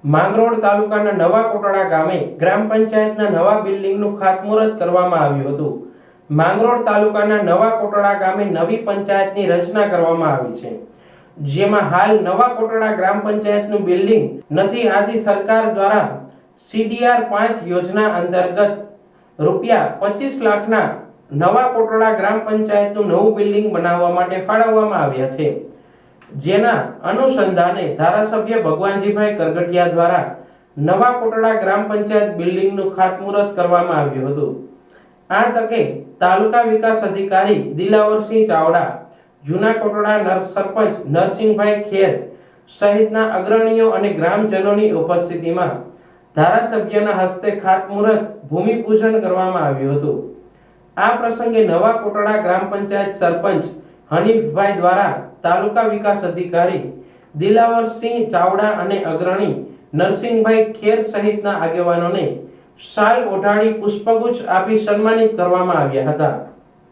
માંગરોળ તાલુકાના નવા કોટડા ગામે ગ્રામ પંચાયતના નવા બિલ્ડિંગનું ખાતમુહૂર્ત કરવામાં આવ્યું હતું। માંગરોળ તાલુકાના નવા કોટડા ગામે નવી પંચાયતની રચના કરવામાં આવી છે, જેમાં હાલ નવા કોટડા ગ્રામ પંચાયતનું બિલ્ડિંગ નથી। આથી સરકાર દ્વારા CDR 5 યોજના અંતર્ગત રૂપિયા 25 લાખના નવા કોટડા ગ્રામ પંચાયતનું નવું બિલ્ડિંગ બનાવવા માટે ફાળવવામાં આવ્યા છે, જેના અનુસંધાને ધારાસભ્ય ભગવાનજીભાઈ કરગટિયા દ્વારા નવા કોટડા ગ્રામ પંચાયત બિલ્ડિંગનું ખાતમુહૂર્ત કરવામાં આવ્યું હતું। આ તકે તાલુકા વિકાસ અધિકારી દિલાવરસિંહ ચાવડા, જૂના કોટડા સરપંચ નરસિંહભાઈ ખેર સહિતના અગ્રણીઓ અને ગ્રામજનોની ઉપસ્થિતિમાં ધારાસભ્યના હસ્તે ખાતમુહૂર્ત ભૂમિપૂજન કરવામાં આવ્યું હતું। આ પ્રસંગે નવા કોટડા ગ્રામ પંચાયત સરપંચ હનીફભાઈ દ્વારા તાલુકા વિકાસ અધિકારી દિલાવરસિંહ ચાવડા અને અગ્રણી નરસિંહભાઈ ખેર સહિતના આગેવાનોને શાલ ઓઢાડી પુષ્પગુચ્છ આપી સન્માનિત કરવામાં આવ્યા હતા।